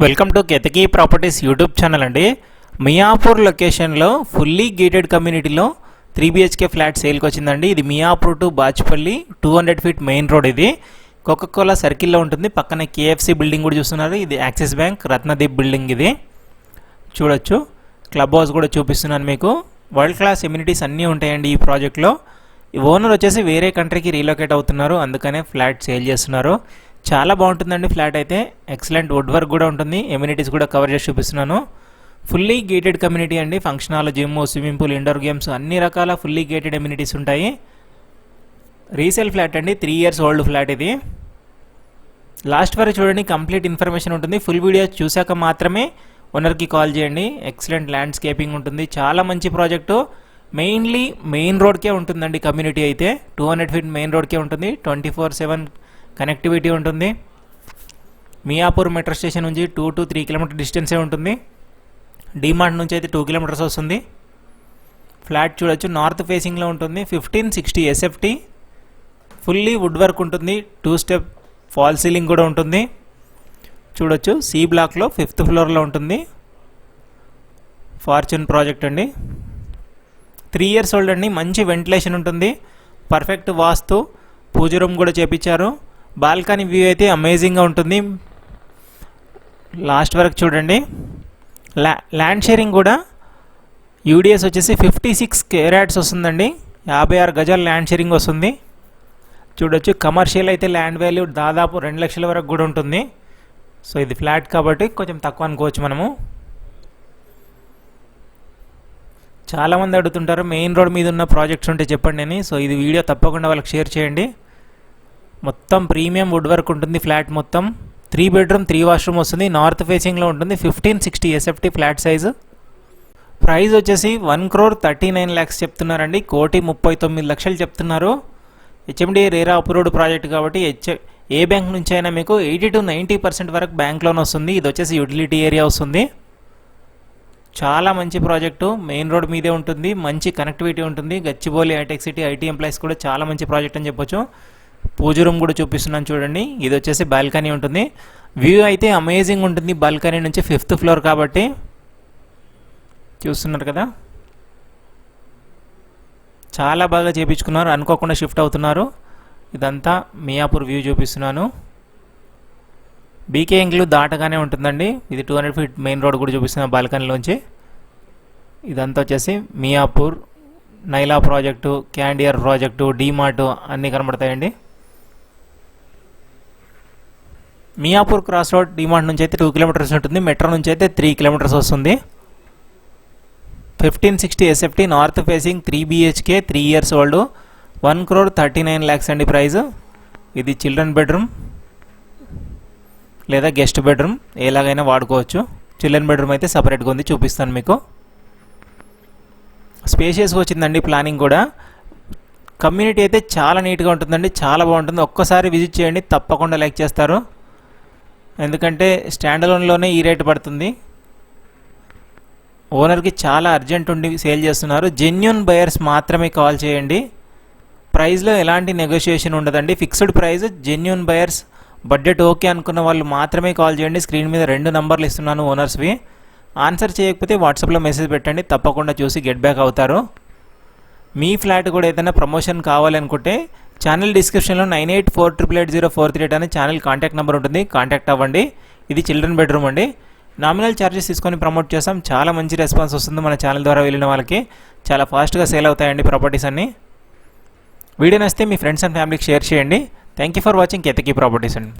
Welcome to Ketaki properties YouTube channel అండి. మియాపూర్ లొకేషన్లో fully gated కమ్యూనిటీలో 3 BHK ఫ్లాట్ సేల్కి వచ్చిందండి. ఇది Miyapur to Bachupally 200 feet main road. ఇది కోకోకోలా సర్కిల్లో ఉంటుంది. పక్కనే KFC బిల్డింగ్ కూడా చూస్తున్నారు. ఇది యాక్సిస్ బ్యాంక్ రత్నదీప్ బిల్డింగ్. ఇది చూడొచ్చు. క్లబ్ హౌస్ కూడా చూపిస్తున్నాను మీకు. వరల్డ్ క్లాస్ ఎమ్యూనిటీస్ అన్నీ ఉంటాయండి ఈ ప్రాజెక్ట్లో. ఓనర్ వచ్చేసి వేరే కంట్రీకి రీలొకేట్ అవుతున్నారు, అందుకనే ఫ్లాట్ సేల్ చేస్తున్నారు. చాలా బాగుంటుందండి ఫ్లాట్ అయితే. ఎక్సలెంట్ వుడ్ వర్క్ కూడా ఉంటుంది. ఎమ్యూనిటీస్ కూడా కవర్ చేసి చూపిస్తున్నాను. ఫుల్లీ గేటెడ్ కమ్యూనిటీ అండి. Function hall, gym, swimming pool, indoor games అన్ని రకాల ఫుల్లీ గేటెడ్ ఎమ్యూనిటీస్ ఉంటాయి. రీసేల్ ఫ్లాట్ అండి. 3 years ఓల్డ్ ఫ్లాట్ ఇది. లాస్ట్ వరకు చూడండి, కంప్లీట్ ఇన్ఫర్మేషన్ ఉంటుంది. ఫుల్ వీడియో చూశాక మాత్రమే ఓనర్కి కాల్ చేయండి. ఎక్సలెంట్ ల్యాండ్స్కేపింగ్ ఉంటుంది. చాలా మంచి ప్రాజెక్టు. మెయిన్లీ మెయిన్ రోడ్కే ఉంటుందండి కమ్యూనిటీ అయితే. 200 ఫీట్ మెయిన్ రోడ్కే ఉంటుంది. 24/7 కనెక్టివిటీ ఉంటుంది. మియాపూర్ మెట్రో స్టేషన్ నుంచి 2 to 3 కిలోమీటర్ డిస్టెన్సే ఉంటుంది. డిమార్ట్ నుంచి అయితే 2 kilometers వస్తుంది. ఫ్లాట్ చూడొచ్చు, నార్త్ ఫేసింగ్లో ఉంటుంది. 1560 SFT. ఫుల్లీ వుడ్ వర్క్ ఉంటుంది. 2 step ఫాల్ సీలింగ్ కూడా ఉంటుంది. చూడొచ్చు, C బ్లాక్లో 5th floorలో ఉంటుంది. ఫార్చ్యూన్ ప్రాజెక్ట్ అండి. 3 years ఓల్డ్ అండి. మంచి వెంటిలేషన్ ఉంటుంది. పర్ఫెక్ట్ వాస్తు. పూజ రూమ్ కూడా చేపించారు. బాల్కనీ వ్యూ అయితే అమేజింగ్గా ఉంటుంది. లాస్ట్ వరకు చూడండి. ల్యాండ్ షేరింగ్ కూడా UDS వచ్చేసి 56 carats వస్తుందండి. 56 గజాల ల్యాండ్ షేరింగ్ వస్తుంది. చూడొచ్చు, కమర్షియల్ అయితే ల్యాండ్ వాల్యూ దాదాపు 2 లక్షల వరకు కూడా ఉంటుంది. సో ఇది ఫ్లాట్ కాబట్టి కొంచెం తక్కువ అనుకోవచ్చు మనము. చాలామంది అడుగుతుంటారు మెయిన్ రోడ్ మీద ఉన్న ప్రాజెక్ట్స్ ఉంటే చెప్పండి అని. సో ఇది వీడియో తప్పకుండా వాళ్ళకి షేర్ చేయండి. మొత్తం ప్రీమియం వుడ్ వర్క్ ఉంటుంది. ఫ్లాట్ మొత్తం 3 bedroom 3 washroom వస్తుంది. నార్త్ ఫేసింగ్లో ఉంటుంది. 1560 SFT ఫ్లాట్ సైజు. ప్రైస్ వచ్చేసి 1,39 lakhs చెప్తున్నారండి. 1,39,00,000 చెప్తున్నారు. HMD రేరా అప్రూవ్డ్ ప్రాజెక్ట్ కాబట్టి ఏ బ్యాంక్ నుంచి అయినా మీకు 80 to 90% వరకు బ్యాంక్ లోన్ వస్తుంది. ఇది వచ్చేసి యూటిలిటీ ఏరియా వస్తుంది. చాలా మంచి ప్రాజెక్టు. మెయిన్ రోడ్ మీదే ఉంటుంది. మంచి కనెక్టివిటీ ఉంటుంది. Gachibowli hitech city IT employees కూడా చాలా మంచి ప్రాజెక్ట్ అని చెప్పొచ్చు. పూజ రూమ్ కూడా చూపిస్తున్నాను చూడండి. ఇది వచ్చేసి బాల్కనీ ఉంటుంది. వ్యూ అయితే అమేజింగ్ ఉంటుంది బాల్కనీ నుంచి. 5th floor కాబట్టి చూస్తున్నారు కదా, చాలా బాగా చేపించుకున్నారు. అనుకోకుండా షిఫ్ట్ అవుతున్నారు. ఇదంతా మియాపూర్ వ్యూ చూపిస్తున్నాను. BK ఇంగ్లు దాటగానే ఉంటుందండి. ఇది 200 feet మెయిన్ రోడ్ కూడా చూపిస్తున్నాను బాల్కనీలోంచి. ఇదంతా వచ్చేసి మియాపూర్, నైలా ప్రాజెక్టు, క్యాండియర్ ప్రాజెక్టు, డిమార్ట్ అన్నీ కనబడతాయండి. మియాపూర్ క్రాస్ రోడ్ డిమార్ట్ నుంచి అయితే 2 kilometers ఉంటుంది. మెట్రో నుంచి అయితే 3 kilometers వస్తుంది. 1560 SFT north facing 3 BHK 3 years old. 1,39 lakhs అండి ప్రైజ్. ఇది చిల్డ్రన్ బెడ్రూమ్ లేదా గెస్ట్ బెడ్రూమ్ ఎలాగైనా వాడుకోవచ్చు. చిల్డ్రన్ బెడ్రూమ్ అయితే సపరేట్గా ఉంది, చూపిస్తాను మీకు. స్పేషియస్గా వచ్చిందండి ప్లానింగ్ కూడా. కమ్యూనిటీ అయితే చాలా నీట్గా ఉంటుందండి. చాలా బాగుంటుంది. ఒక్కసారి విజిట్ చేయండి, తప్పకుండా లైక్ చేస్తారు. ఎందుకంటే స్టాండ్ అలోన్లోనే ఈ రేటు పడుతుంది. ఓనర్కి చాలా అర్జెంట్ ఉండి సేల్ చేస్తున్నారు. జెన్యూన్ బయర్స్ మాత్రమే కాల్ చేయండి. ప్రైస్లో ఎలాంటి నెగోషియేషన్ ఉండదండి. Fixed price. Genuine buyers, budget okay అనుకున్న వాళ్ళు మాత్రమే కాల్ చేయండి. స్క్రీన్ మీద 2 numbers ఇస్తున్నాను ఓనర్స్వి. ఆన్సర్ చేయకపోతే వాట్సాప్లో మెసేజ్ పెట్టండి, తప్పకుండా చూసి గెట్ బ్యాక్ అవుతారు. మీ ఫ్లాట్ కూడా ఏదైనా ప్రమోషన్ కావాలనుకుంటే ఛానల్ డిస్క్రిప్షన్లో 9848800438 అనే ఛానల్ కాంటాక్ట్ నెంబర్ ఉంటుంది. కాంటాక్ట్ అవ్వండి. ఇది చిల్డ్రన్ బెడ్రూమ్ అండి. నామినల్ ఛార్జెస్ తీసుకొని ప్రమోట్ చేస్తాం. చాలా మంచి రెస్పాన్స్ వస్తుంది మన ఛానల్ ద్వారా వెళ్ళిన వాళ్ళకి. చాలా ఫాస్ట్గా సేల్ అవుతాయండి ప్రాపర్టీస్ అన్నీ. వీడియో నచ్చితే మీ ఫ్రెండ్స్ అండ్ ఫ్యామిలీకి షేర్ చేయండి. Thank you for watching Ketaki properties అండి.